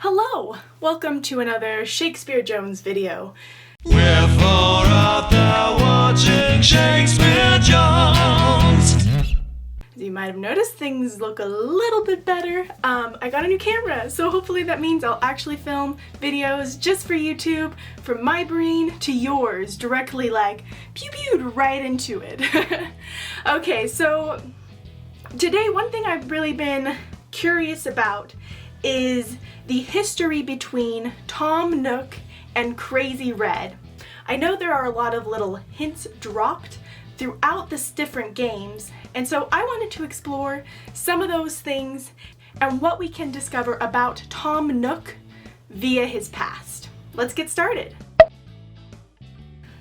Hello! Welcome to another Shakespeare Jones video. Wherefore art thou watching Shakespeare Jones? As you might have noticed, things look a little bit better. I got a new camera, so hopefully that means I'll actually film videos just for YouTube, from my brain to yours, directly like pew-pewed right into it. Okay, so today one thing I've really been curious about is the history between Tom Nook and Crazy Redd. I know there are a lot of little hints dropped throughout the different games, and so I wanted to explore some of those things and what we can discover about Tom Nook via his past. Let's get started.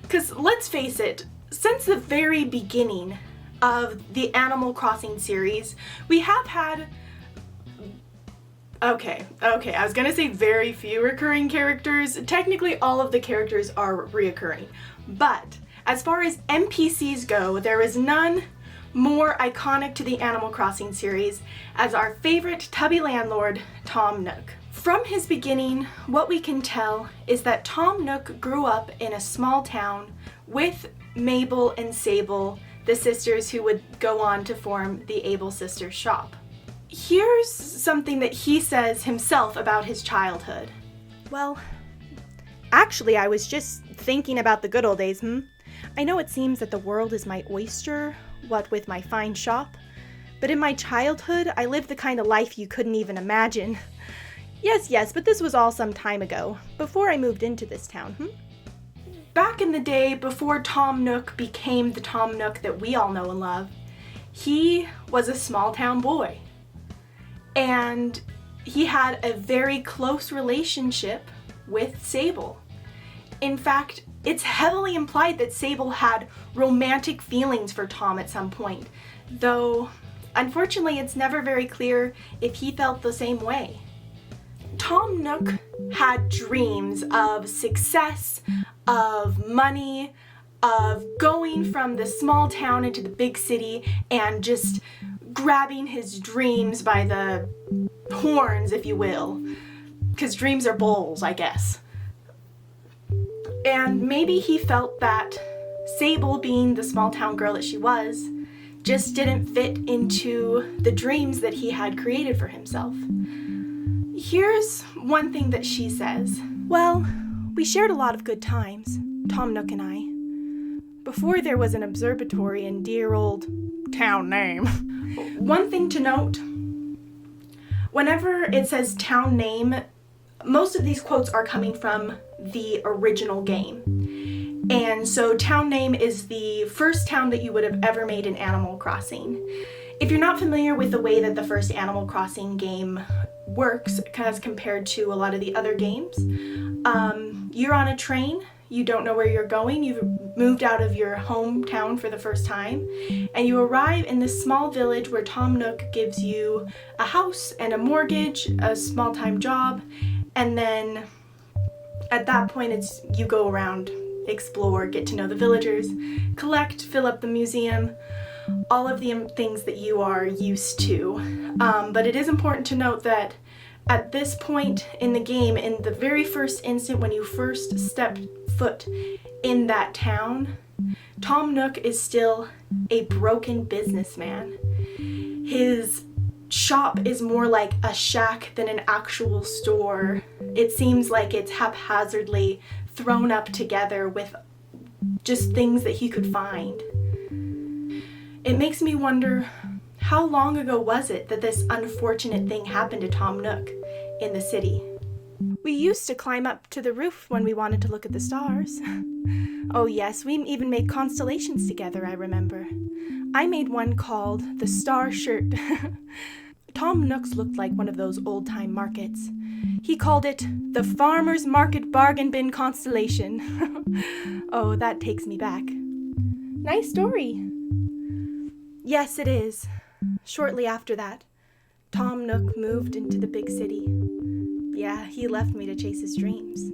Because let's face it, since the very beginning of the Animal Crossing series, we have had I was gonna say very few recurring characters. Technically, all of the characters are reoccurring. But as far as NPCs go, there is none more iconic to the Animal Crossing series as our favorite tubby landlord, Tom Nook. From his beginning, what we can tell is that Tom Nook grew up in a small town with Mabel and Sable, the sisters who would go on to form the Able Sisters shop. Here's something that he says himself about his childhood. Well, actually, I was just thinking about the good old days, I know it seems that the world is my oyster, what with my fine shop, but in my childhood, I lived the kind of life you couldn't even imagine. Yes, but this was all some time ago, before I moved into this town, Back in the day, before Tom Nook became the Tom Nook that we all know and love, he was a small town boy. And he had a very close relationship with Sable. In fact, it's heavily implied that Sable had romantic feelings for Tom at some point, though unfortunately it's never very clear if he felt the same way. Tom Nook had dreams of success, of money, of going from the small town into the big city and just grabbing his dreams by the horns, if you will, because dreams are bowls, I guess. And maybe he felt that Sable, being the small town girl that she was, just didn't fit into the dreams that he had created for himself. Here's one thing that she says. Well, we shared a lot of good times, Tom Nook and I, before there was an observatory in dear old town name. One thing to note, whenever it says town name, most of these quotes are coming from the original game. And so town name is the first town that you would have ever made in Animal Crossing. If you're not familiar with the way that the first Animal Crossing game works as compared to a lot of the other games, you're on a train. You don't know where you're going, you've moved out of your hometown for the first time, and you arrive in this small village where Tom Nook gives you a house and a mortgage, a small-time job, and then at that point it's you go around, explore, get to know the villagers, collect, fill up the museum, all of the things that you are used to. But it is important to note that at this point in the game, in the very first instant when you first step foot in that town, Tom Nook is still a broken businessman. His shop is more like a shack than an actual store. It seems like it's haphazardly thrown up together with just things that he could find. It makes me wonder, how long ago was it that this unfortunate thing happened to Tom Nook in the city? We used to climb up to the roof when we wanted to look at the stars. Oh yes, we even made constellations together, I remember. I made one called the Star Shirt. Tom Nook's looked like one of those old-time markets. He called it the Farmer's Market Bargain Bin Constellation. Oh, that takes me back. Nice story. Yes, it is. Shortly after that, Tom Nook moved into the big city. Yeah, he left me to chase his dreams.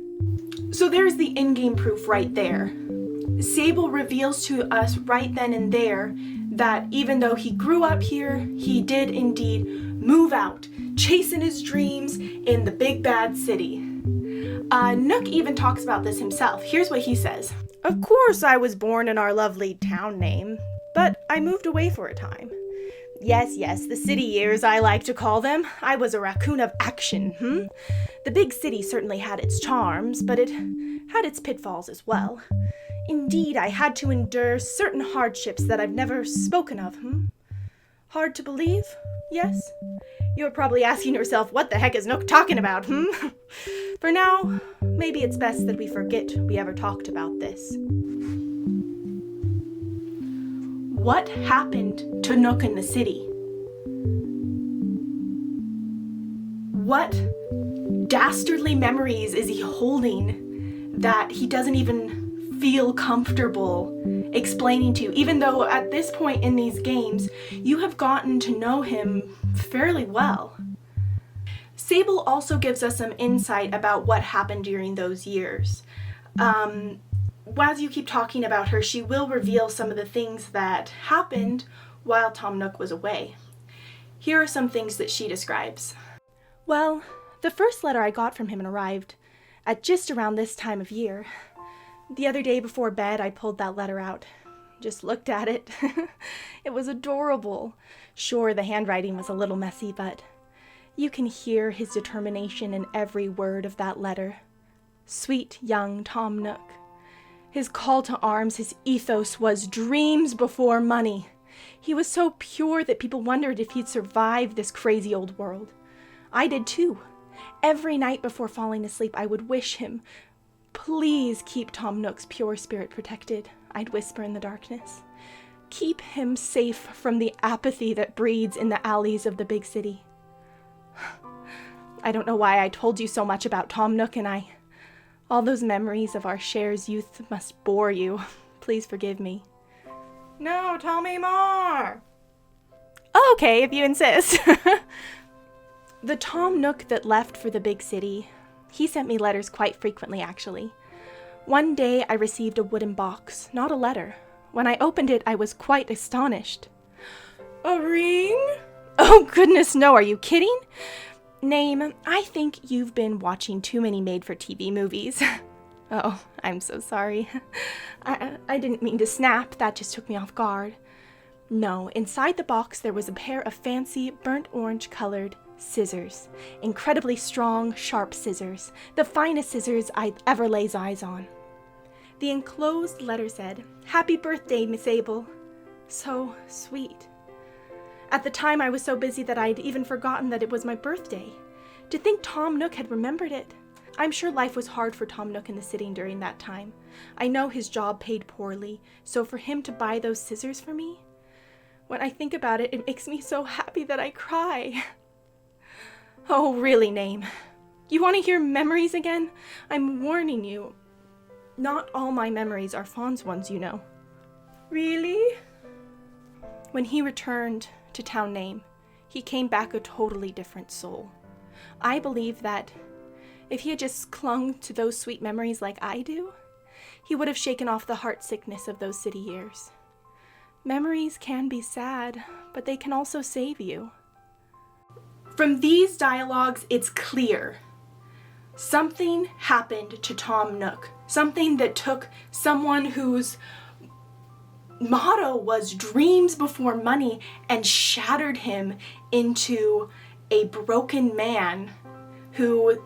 So there's the in-game proof right there. Sable reveals to us right then and there that even though he grew up here, he did indeed move out chasing his dreams in the big bad city. Nook even talks about this himself. Here's what he says. Of course I was born in our lovely town name, but I moved away for a time. Yes, the city years, I like to call them. I was a raccoon of action, The big city certainly had its charms, but it had its pitfalls as well. Indeed, I had to endure certain hardships that I've never spoken of, Hard to believe? Yes? You're probably asking yourself, what the heck is Nook talking about, For now, maybe it's best that we forget we ever talked about this. What happened to Nook in the city? What dastardly memories is he holding that he doesn't even feel comfortable explaining to you, even though at this point in these games, you have gotten to know him fairly well? Sable also gives us some insight about what happened during those years. As you keep talking about her, she will reveal some of the things that happened while Tom Nook was away. Here are some things that she describes. Well, the first letter I got from him arrived at just around this time of year. The other day before bed, I pulled that letter out. Just looked at it. It was adorable. Sure, the handwriting was a little messy, but you can hear his determination in every word of that letter. Sweet young Tom Nook. His call to arms, his ethos was dreams before money. He was so pure that people wondered if he'd survive this crazy old world. I did too. Every night before falling asleep, I would wish him, please keep Tom Nook's pure spirit protected, I'd whisper in the darkness. Keep him safe from the apathy that breeds in the alleys of the big city. I don't know why I told you so much about Tom Nook and I. All those memories of our shared youth must bore you. Please forgive me. No, tell me more. Okay, if you insist. The Tom Nook that left for the big city, he sent me letters quite frequently, actually. One day I received a wooden box, not a letter. When I opened it, I was quite astonished. A ring? Oh, goodness, no, are you kidding? Name, I think you've been watching too many made-for-TV movies. Oh, I'm so sorry. I didn't mean to snap, that just took me off guard. No, inside the box there was a pair of fancy, burnt orange-colored scissors. Incredibly strong, sharp scissors. The finest scissors I'd ever laid eyes on. The enclosed letter said, "Happy birthday, Miss Mabel." So sweet. At the time, I was so busy that I'd even forgotten that it was my birthday. To think Tom Nook had remembered it. I'm sure life was hard for Tom Nook in the city during that time. I know his job paid poorly, so for him to buy those scissors for me, when I think about it, it makes me so happy that I cry. Oh, really, Name? You want to hear memories again? I'm warning you. Not all my memories are fond ones, you know. Really? When he returned to Town Name, he came back a totally different soul. I believe that if he had just clung to those sweet memories like I do, he would have shaken off the heart sickness of those city years. Memories can be sad, but they can also save you. From these dialogues, it's clear. Something happened to Tom Nook. Something that took someone whose motto was dreams before money and shattered him into a broken man who,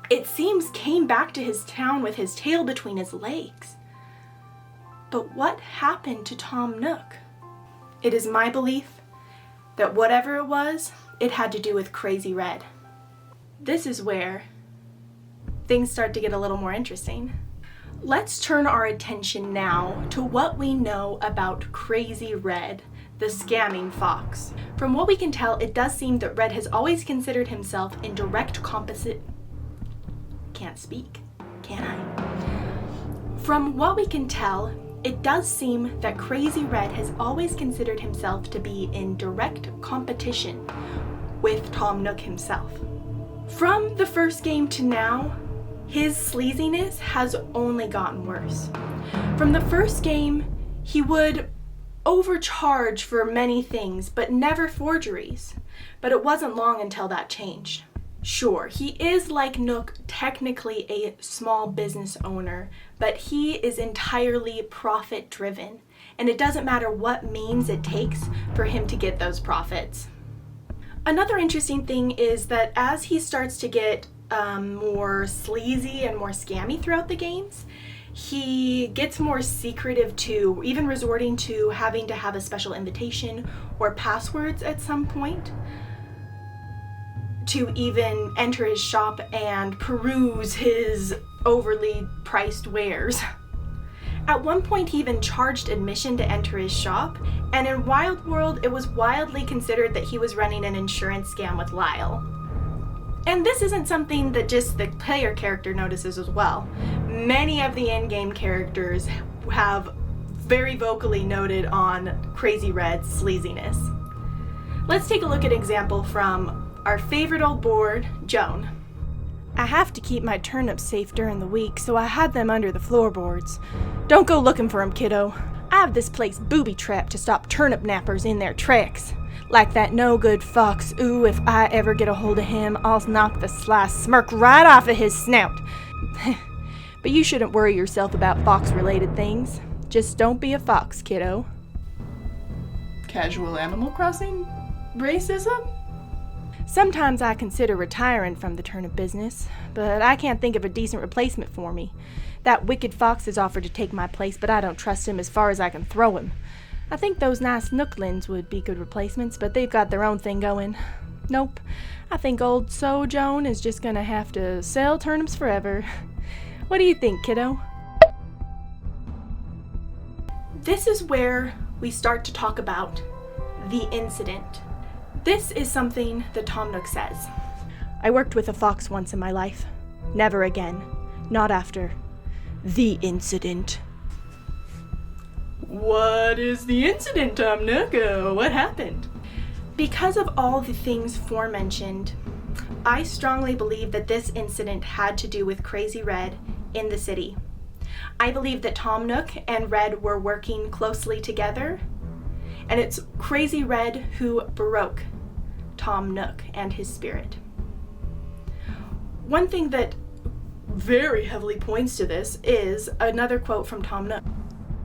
it seems, came back to his town with his tail between his legs. But what happened to Tom Nook? It is my belief that whatever it was, it had to do with Crazy Redd. This is where things start to get a little more interesting. Let's turn our attention now to what we know about Crazy Redd, the scamming fox. From what we can tell, it does seem that Redd has always considered himself in direct Can't speak, can I? From what we can tell, it does seem that Crazy Redd has always considered himself to be in direct competition with Tom Nook himself. From the first game to now, his sleaziness has only gotten worse. From the first game, he would overcharge for many things, but never forgeries. But it wasn't long until that changed. Sure, he is like Nook, technically a small business owner, but he is entirely profit-driven, and it doesn't matter what means it takes for him to get those profits. Another interesting thing is that as he starts to get more sleazy and more scammy throughout the games, he gets more secretive too, even resorting to having to have a special invitation or passwords at some point to even enter his shop and peruse his overly priced wares. At one point, he even charged admission to enter his shop, and in Wild World, it was wildly considered that he was running an insurance scam with Lyle. And this isn't something that just the player character notices as well. Many of the in-game characters have very vocally noted on Crazy Redd's sleaziness. Let's take a look at an example from our favorite old board, Joan. I have to keep my turnips safe during the week, so I hide them under the floorboards. Don't go looking for 'em, kiddo. I have this place booby-trapped to stop turnip nappers in their tracks. Like that no-good fox. Ooh, if I ever get a hold of him, I'll knock the sly smirk right off of his snout. But you shouldn't worry yourself about fox-related things. Just don't be a fox, kiddo. Casual Animal Crossing? Racism? Sometimes I consider retiring from the turnip business, but I can't think of a decent replacement for me. That wicked fox has offered to take my place, but I don't trust him as far as I can throw him. I think those nice Nooklins would be good replacements, but they've got their own thing going. Nope, I think old So Joan is just gonna have to sell turnips forever. What do you think, kiddo? This is where we start to talk about the incident. This is something that Tom Nook says. I worked with a fox once in my life. Never again. Not after the incident. What is the incident, Tom Nook? What happened? Because of all the things aforementioned, I strongly believe that this incident had to do with Crazy Redd in the city. I believe that Tom Nook and Redd were working closely together, and it's Crazy Redd who broke Tom Nook and his spirit. One thing that very heavily points to this is another quote from Tom Nook.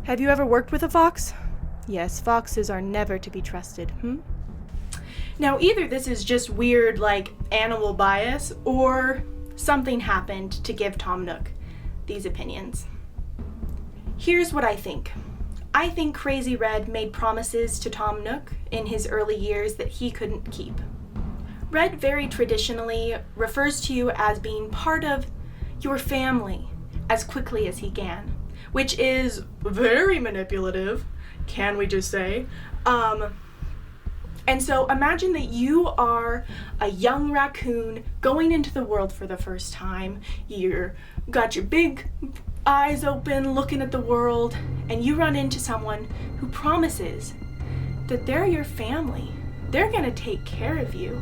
Have you ever worked with a fox? Yes, foxes are never to be trusted, Now, either this is just weird, like, animal bias, or something happened to give Tom Nook these opinions. Here's what I think. I think Crazy Redd made promises to Tom Nook in his early years that he couldn't keep. Redd very traditionally refers to you as being part of your family as quickly as he can, which is very manipulative, can we just say. And so imagine that you are a young raccoon going into the world for the first time. You're got your big eyes open, looking at the world, and you run into someone who promises that they're your family. They're gonna take care of you.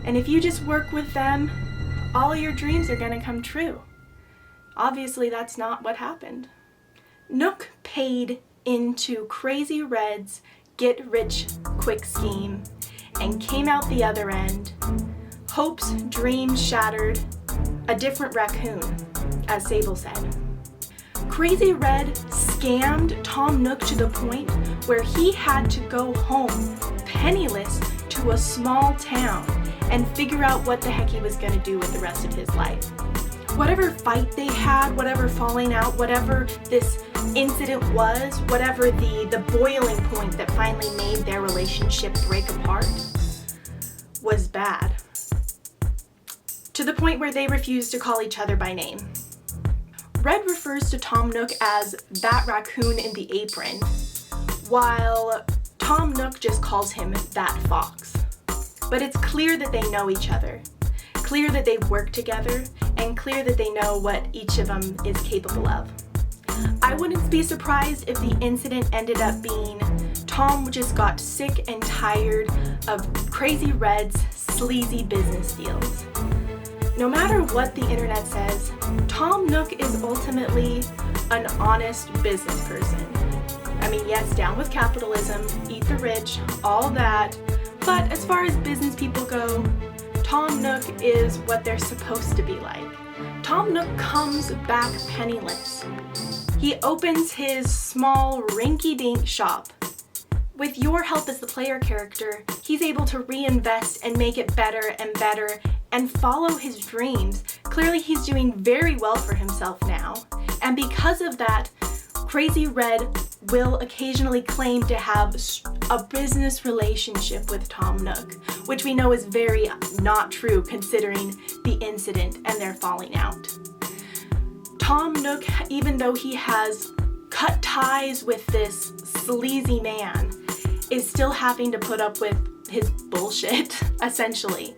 And if you just work with them, all your dreams are gonna come true. Obviously, that's not what happened. Nook paid into Crazy Redd's get-rich-quick scheme and came out the other end. Hopes, dreams shattered, a different raccoon, as Sable said. Crazy Redd scammed Tom Nook to the point where he had to go home penniless to a small town and figure out what the heck he was going to do with the rest of his life. Whatever fight they had, whatever falling out, whatever this incident was, whatever the boiling point that finally made their relationship break apart, was bad. To the point where they refused to call each other by name. Redd refers to Tom Nook as that raccoon in the apron, while Tom Nook just calls him that fox. But it's clear that they know each other, clear that they've worked together, and clear that they know what each of them is capable of. I wouldn't be surprised if the incident ended up being Tom just got sick and tired of Crazy Redd's sleazy business deals. No matter what the internet says, Tom Nook is ultimately an honest business person. I mean, yes, down with capitalism, eat the rich, all that, But as far as business people go, Tom Nook is what they're supposed to be like. Tom Nook comes back penniless. He opens his small rinky-dink shop. With your help as the player character, he's able to reinvest and make it better and follow his dreams. Clearly he's doing very well for himself now. And because of that, Crazy Redd will occasionally claim to have a business relationship with Tom Nook, which we know is very not true considering the incident and their falling out. Tom Nook, even though he has cut ties with this sleazy man, is still having to put up with his bullshit, essentially.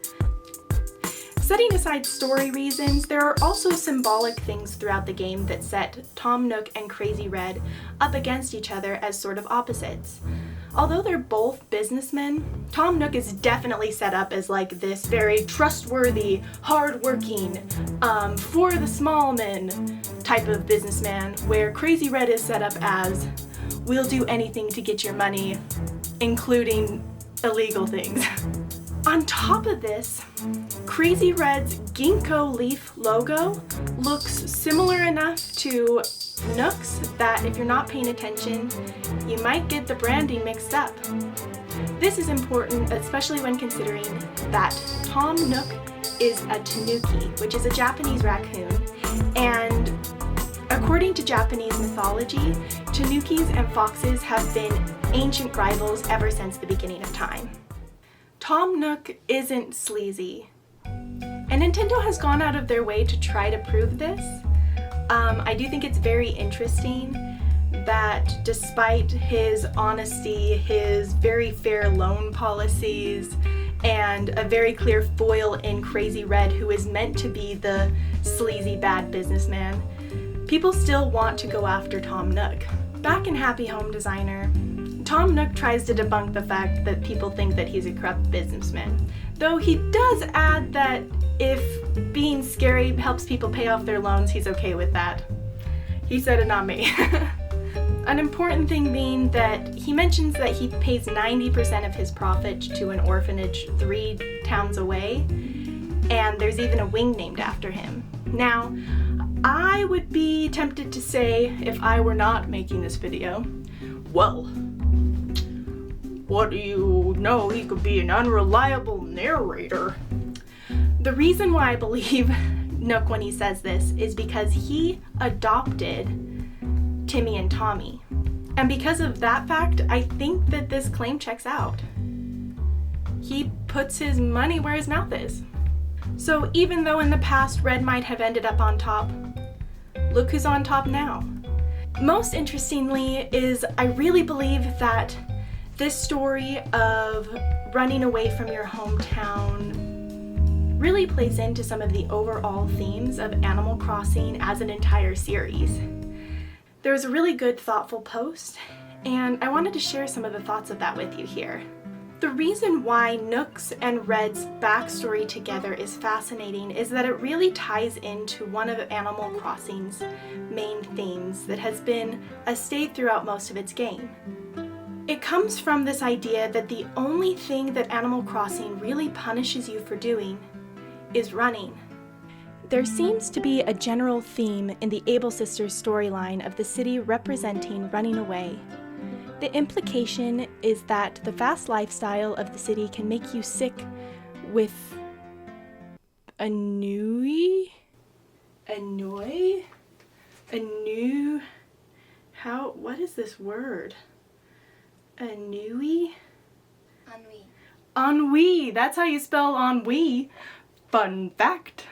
Setting aside story reasons, there are also symbolic things throughout the game that set Tom Nook and Crazy Redd up against each other as sort of opposites. Although they're both businessmen, Tom Nook is definitely set up as like this very trustworthy, hardworking, for the small men type of businessman, where Crazy Redd is set up as, we'll do anything to get your money, including illegal things. On top of this, Crazy Redd's ginkgo leaf logo looks similar enough to Nook's that if you're not paying attention, you might get the branding mixed up. This is important, especially when considering that Tom Nook is a tanuki, which is a Japanese raccoon, and according to Japanese mythology, tanukis and foxes have been ancient rivals ever since the beginning of time. Tom Nook isn't sleazy, and Nintendo has gone out of their way to try to prove this. I do think it's very interesting that despite his honesty, his very fair loan policies, and a very clear foil in Crazy Redd, who is meant to be the sleazy bad businessman, people still want to go after Tom Nook. Back in Happy Home Designer, Tom Nook tries to debunk the fact that people think that he's a corrupt businessman, though he does add that if being scary helps people pay off their loans, he's okay with that. He said it, not me. An important thing being that he mentions that he pays 90% of his profit to an orphanage 3 towns away, and there's even a wing named after him. Now, I would be tempted to say, if I were not making this video, well, what do you know? He could be an unreliable narrator. The reason why I believe Nook when he says this is because he adopted Timmy and Tommy. And because of that fact, I think that this claim checks out. He puts his money where his mouth is. So even though in the past Redd might have ended up on top, look who's on top now. Most interestingly is I really believe that this story of running away from your hometown really plays into some of the overall themes of Animal Crossing as an entire series. There was a really good, thoughtful post, and I wanted to share some of the thoughts of that with you here. The reason why Nook's and Redd's backstory together is fascinating is that it really ties into one of Animal Crossing's main themes that has been a stay throughout most of its game. It comes from this idea that the only thing that Animal Crossing really punishes you for doing is running. There seems to be a general theme in the Able Sisters storyline of the city representing running away. The implication is that the fast lifestyle of the city can make you sick with ennui? What is this word? Ennui? Ennui, that's how you spell ennui. Fun fact.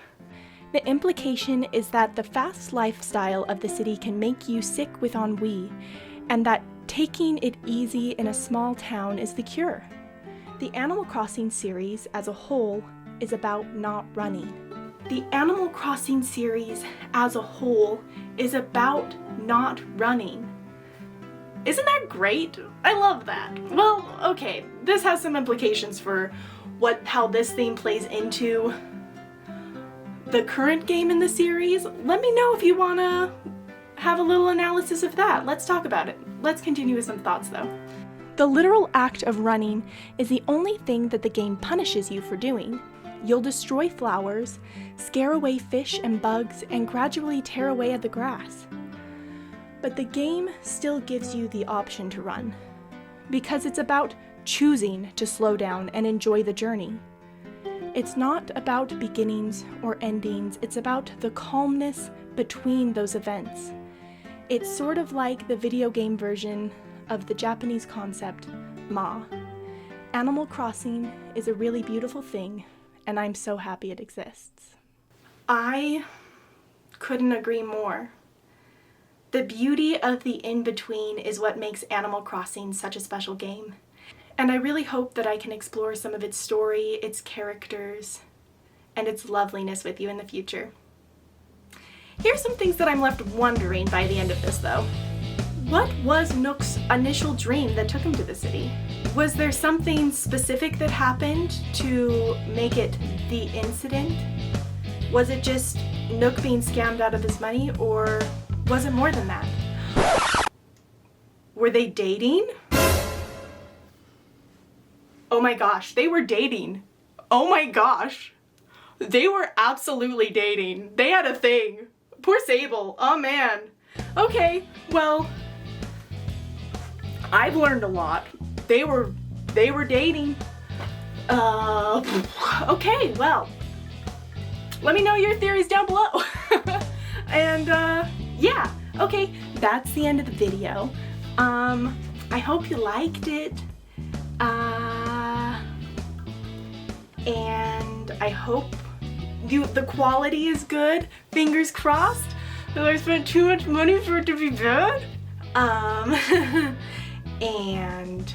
The implication is that the fast lifestyle of the city can make you sick with ennui, and that taking it easy in a small town is the cure. The Animal Crossing series as a whole is about not running. The Animal Crossing series as a whole is about not running. Isn't that great? I love that. Well, okay, this has some implications for how this theme plays into the current game in the series. Let me know if you want to have a little analysis of that. Let's talk about it. Let's continue with some thoughts though. The literal act of running is the only thing that the game punishes you for doing. You'll destroy flowers, scare away fish and bugs, and gradually tear away at the grass. But the game still gives you the option to run, because it's about choosing to slow down and enjoy the journey. It's not about beginnings or endings, it's about the calmness between those events. It's sort of like the video game version of the Japanese concept, Ma. Animal Crossing is a really beautiful thing, and I'm so happy it exists. I couldn't agree more. The beauty of the in-between is what makes Animal Crossing such a special game. And I really hope that I can explore some of its story, its characters, and its loveliness with you in the future. Here's some things that I'm left wondering by the end of this, though. What was Nook's initial dream that took him to the city? Was there something specific that happened to make it the incident? Was it just Nook being scammed out of his money, or was it more than that? Were they dating? Oh my gosh, they were dating. Oh my gosh. They were absolutely dating. They had a thing. Poor Sable. Oh man. Okay, well, I've learned a lot. They were dating. Okay, well, let me know your theories down below. And yeah, okay, that's the end of the video. I hope you liked it. And I hope the quality is good. Fingers crossed that I spent too much money for it to be bad. And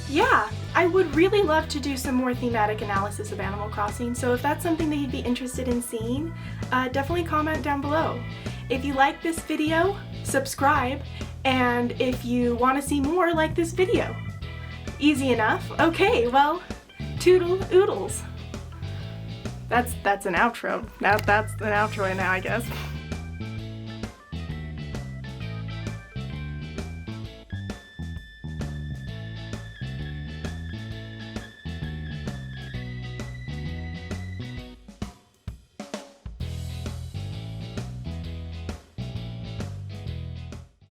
yeah, I would really love to do some more thematic analysis of Animal Crossing, so if that's something that you'd be interested in seeing, definitely comment down below. If you like this video, subscribe, and if you want to see more, like this video. Easy enough. Okay, well, toodle oodles. That's an outro. That's an outro now, I guess.